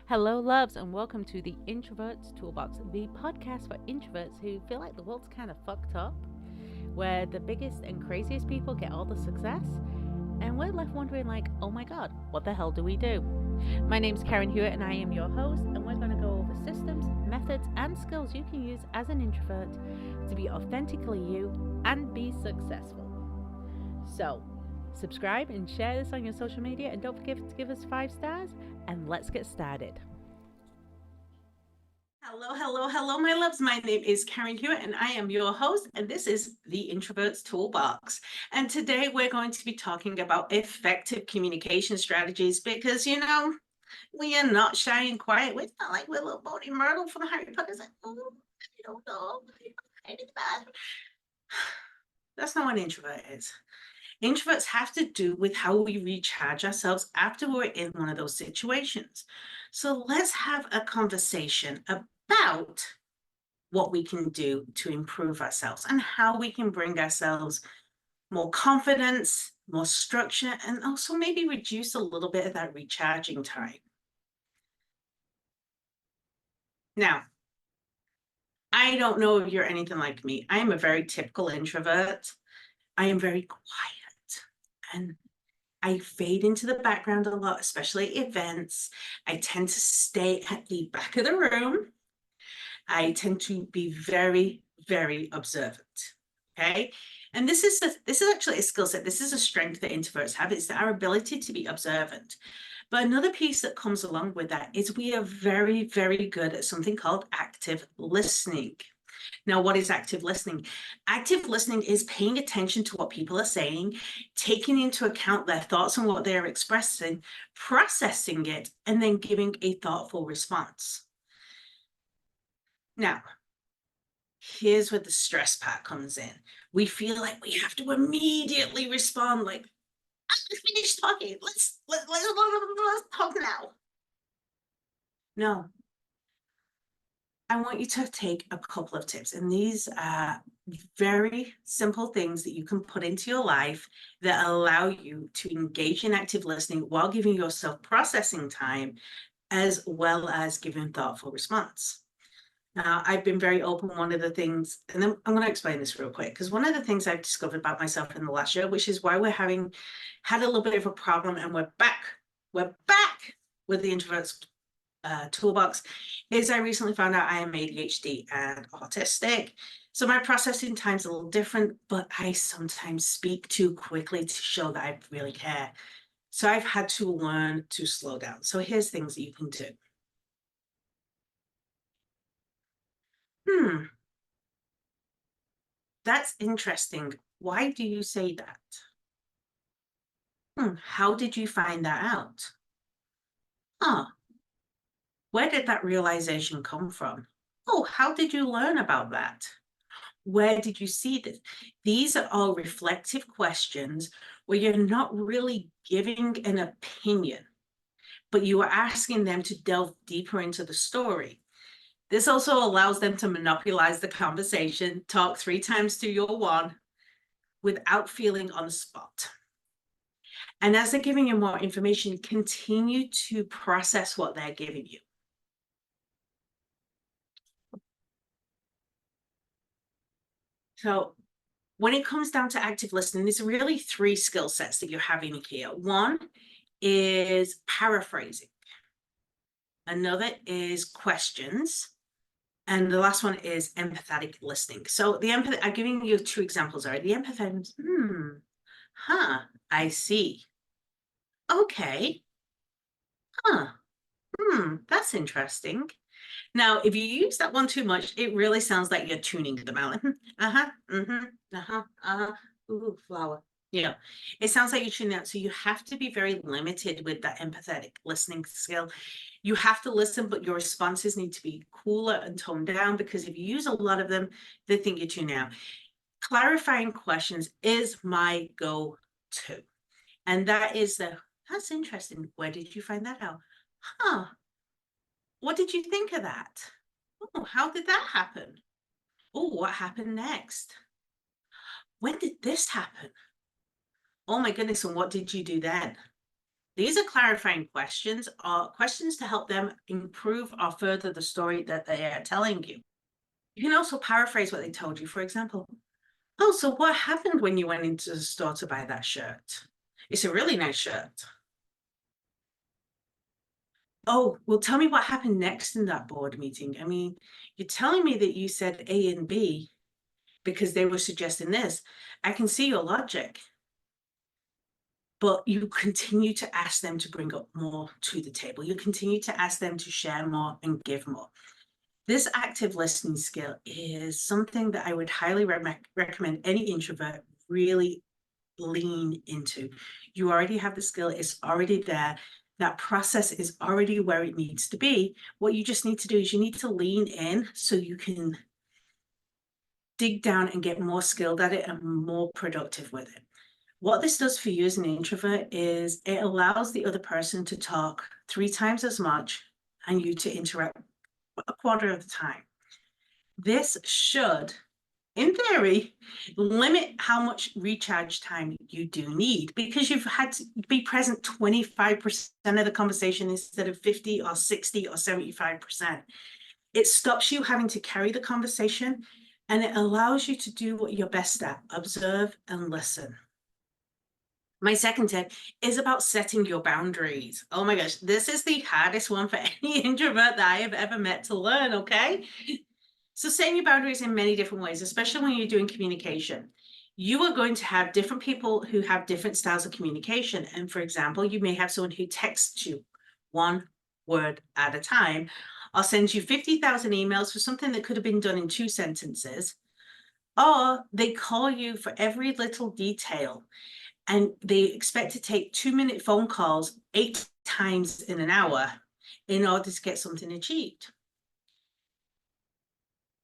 Hello, loves, and welcome to the Introverts Toolbox, the podcast for introverts who feel like the world's kind of fucked up, where the biggest and craziest people get all the success, and we're left wondering, like, oh my god, what the hell do we do? My name's Karen Hewitt, and I am your host, and we're going to go over systems, methods, and skills you can use as an introvert to be authentically you and be successful. So, subscribe and share this on your social media, and don't forget to give us 5 stars, and let's get started. Hello, my loves. My name is Karen Hewitt, and I am your host, and this is the Introverts Toolbox. And today we're going to be talking about effective communication strategies because, we are not shy and quiet. We're not like we're little Bodhi Myrtle from Harry Potter. It's like, oh, I don't know. That's not what an introvert is. Introverts have to do with how we recharge ourselves after we're in one of those situations. So let's have a conversation about what we can do to improve ourselves and how we can bring ourselves more confidence, more structure, and also maybe reduce a little bit of that recharging time. Now, I don't know if you're anything like me. I am a very typical introvert. I am very quiet and I fade into the background a lot, especially at events. I tend to stay at the back of the room. I tend to be very, very observant. Okay. And this is actually a skill set. This is a strength that introverts have. It's our ability to be observant. But another piece that comes along with that is we are very, very good at something called active listening. Now, what is active listening? Active listening is paying attention to what people are saying, taking into account their thoughts and what they're expressing, processing it, and then giving a thoughtful response. Now, here's where the stress part comes in. We feel like we have to immediately respond, like, I just finished talking. Let's talk now. No, I want you to take a couple of tips, and these are very simple things that you can put into your life that allow you to engage in active listening while giving yourself processing time as well as giving thoughtful response. Now, I've been very open. One of the things, and then I'm going to explain this real quick, because one of the things I've discovered about myself in the last year, which is why we're had a little bit of a problem, and we're back with the introverts toolbox, is I recently found out I am ADHD and autistic. So my processing time's a little different, but I sometimes speak too quickly to show that I really care. So I've had to learn to slow down. So here's things that you can do. That's interesting. Why do you say that? How did you find that out? Where did that realization come from? Oh, how did you learn about that? Where did you see this? These are all reflective questions where you're not really giving an opinion, but you are asking them to delve deeper into the story. This also allows them to monopolize the conversation, talk 3 times to your 1 without feeling on the spot. And as they're giving you more information, continue to process what they're giving you. So when it comes down to active listening, there's really 3 skill sets that you're having here. One is paraphrasing. Another is questions. And the last one is empathetic listening. So the empathy, I'm giving you 2 examples already. The empathetic, I see. Okay. That's interesting. Now, if you use that one too much, it really sounds like you're tuning them out. Ooh, flower. It sounds like you're tuning out. So you have to be very limited with that empathetic listening skill. You have to listen, but your responses need to be cooler and toned down, because if you use a lot of them, they think you're tuning out. Clarifying questions is my go-to. And that's interesting. Where did you find that out? What did you think of that? Oh, how did that happen? Oh, what happened next? When did this happen? Oh my goodness, and what did you do then? These are clarifying questions or questions to help them improve or further the story that they are telling you. You can also paraphrase what they told you. For example, oh, so what happened when you went into the store to buy that shirt? It's a really nice shirt. Oh, well, tell me what happened next in that board meeting. I mean, you're telling me that you said A and B because they were suggesting this. I can see your logic, but you continue to ask them to bring up more to the table. You continue to ask them to share more and give more. This active listening skill is something that I would highly recommend any introvert really lean into. You already have the skill, it's already there. That process is already where it needs to be. What you just need to do is you need to lean in so you can dig down and get more skilled at it and more productive with it. What this does for you as an introvert is it allows the other person to talk 3 times as much and you to interact a quarter of the time. This should, in theory, limit how much recharge time you do need because you've had to be present 25% of the conversation instead of 50 or 60 or 75%. It stops you having to carry the conversation and it allows you to do what you're best at, observe and listen. My second tip is about setting your boundaries. Oh my gosh, this is the hardest one for any introvert that I have ever met to learn, okay? So setting your boundaries in many different ways, especially when you're doing communication. You are going to have different people who have different styles of communication. And for example, you may have someone who texts you 1 word at a time, or sends you 50,000 emails for something that could have been done in 2 sentences, or they call you for every little detail and they expect to take 2-minute phone calls 8 times in an hour in order to get something achieved.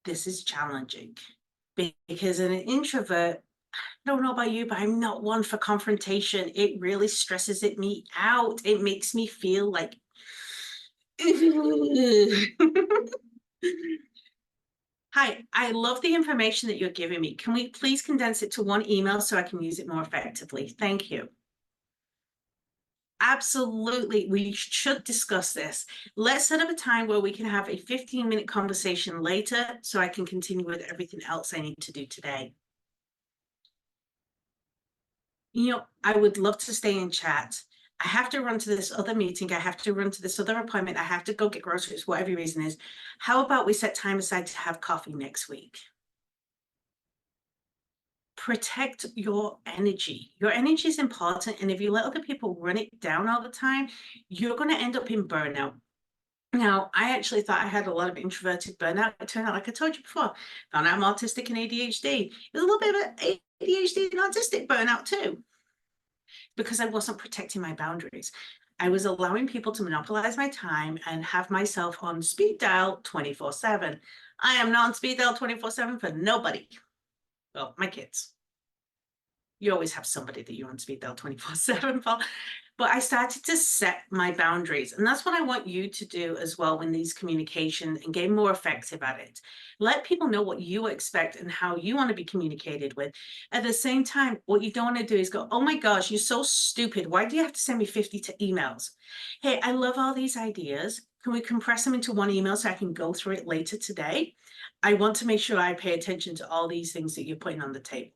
This is challenging because an introvert, I don't know about you, but I'm not one for confrontation. It really stresses me out. It makes me feel like, hi, I love the information that you're giving me. Can we please condense it to one email so I can use it more effectively? Thank you. Absolutely, we should discuss this. Let's set up a time where we can have a 15-minute conversation later so I can continue with everything else I need to do today. I would love to stay in chat. I have to run to this other meeting. I have to run to this other appointment. I have to go get groceries, whatever your reason is. How about we set time aside to have coffee next week? Protect your energy. Your energy is important. And if you let other people run it down all the time, you're going to end up in burnout. Now, I actually thought I had a lot of introverted burnout. It turned out, like I told you before, found out I'm autistic and ADHD. There's a little bit of ADHD and autistic burnout too, because I wasn't protecting my boundaries. I was allowing people to monopolize my time and have myself on speed dial 24/7. I am not on speed dial 24/7 for nobody. Well, my kids. You always have somebody that you're on speed dial 24/7 for. But I started to set my boundaries. And that's what I want you to do as well in these communications and get more effective at it. Let people know what you expect and how you want to be communicated with. At the same time, what you don't want to do is go, oh my gosh, you're so stupid. Why do you have to send me 50 emails? Hey, I love all these ideas. Can we compress them into one email so I can go through it later today? I want to make sure I pay attention to all these things that you're putting on the table.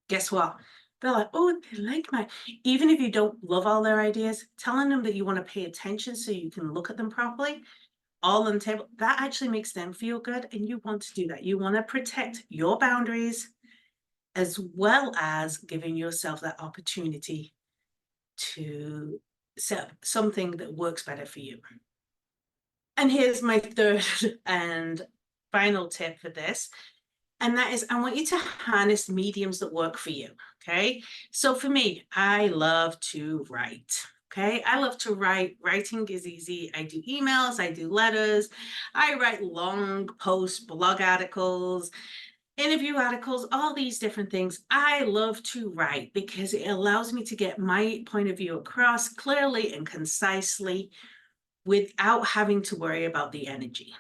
Guess what? They're like, oh, they like my, even if you don't love all their ideas, telling them that you want to pay attention so you can look at them properly, all on the table, that actually makes them feel good. And you want to do that. You want to protect your boundaries as well as giving yourself that opportunity to set something that works better for you. And here's my third and final tip for this. And that is, I want you to harness mediums that work for you. Okay. So for me, I love to write. Okay. I love to write. Writing is easy. I do emails, I do letters, I write long posts, blog articles, interview articles, all these different things. I love to write because it allows me to get my point of view across clearly and concisely without having to worry about the energy.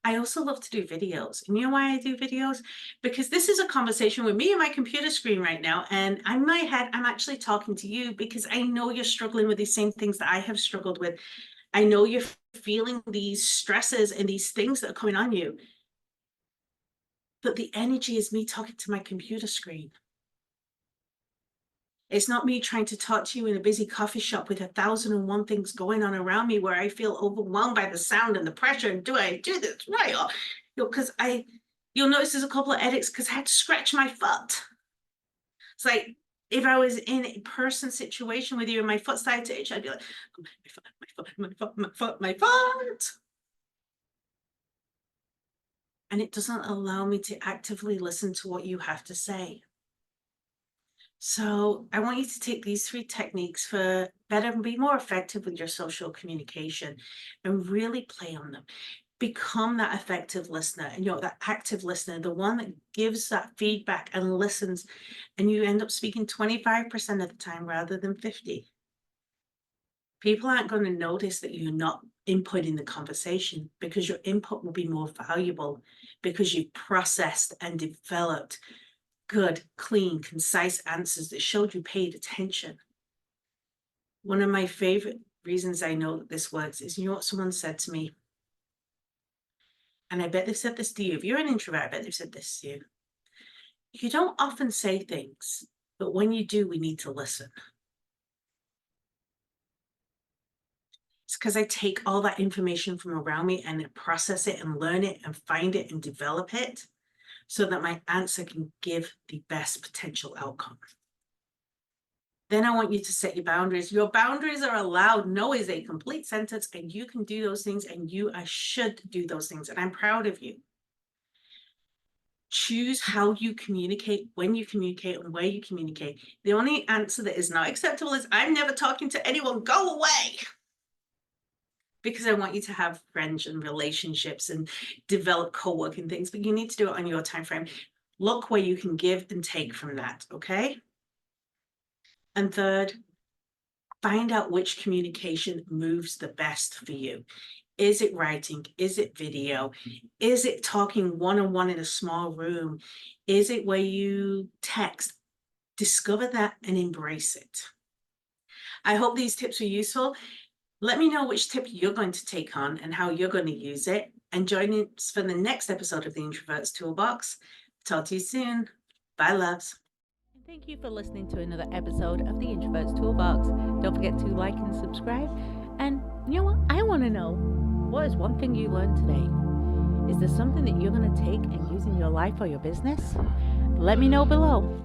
I also love to do videos. And you know why I do videos? Because this is a conversation with me and my computer screen right now. And in my head, I'm actually talking to you because I know you're struggling with these same things that I have struggled with. I know you're feeling these stresses and these things that are coming on you. But the energy is me talking to my computer screen. It's not me trying to talk to you in a busy coffee shop with 1,001 things going on around me where I feel overwhelmed by the sound and the pressure. And do I do this right? Or, because you'll notice there's a couple of edits because I had to scratch my foot. It's like if I was in a person situation with you and my foot started to itch, I'd be like, oh, my foot, my foot, my foot, my foot, my foot. And it doesn't allow me to actively listen to what you have to say. So I want you to take these 3 techniques for better and be more effective with your social communication and really play on them. Become that effective listener and you're that active listener, the one that gives that feedback and listens, and you end up speaking 25% of the time rather than 50. People aren't going to notice that you're not inputting the conversation because your input will be more valuable because you've processed and developed good, clean, concise answers that showed you paid attention. One of my favorite reasons I know that this works is, you know what someone said to me? And I bet they've said this to you. If you're an introvert, I bet they've said this to you. You don't often say things, but when you do, we need to listen. It's because I take all that information from around me and process it and learn it and find it and develop it so that my answer can give the best potential outcome. Then I want you to set your boundaries. Your boundaries are allowed. No is a complete sentence, and you can do those things, and you should do those things. And I'm proud of you. Choose how you communicate, when you communicate, and where you communicate. The only answer that is not acceptable is, I'm never talking to anyone. Go away. Because I want you to have friends and relationships and develop co-working things, but you need to do it on your time frame. Look where you can give and take from that, okay? And third, find out which communication moves the best for you. Is it writing? Is it video? Is it talking one-on-one in a small room? Is it where you text? Discover that and embrace it. I hope these tips were useful. Let me know which tip you're going to take on and how you're going to use it. And join us for the next episode of the Introvert's Toolbox. Talk to you soon. Bye, loves. Thank you for listening to another episode of the Introvert's Toolbox. Don't forget to like and subscribe. And you know what? I want to know, what is one thing you learned today? Is there something that you're going to take and use in your life or your business? Let me know below.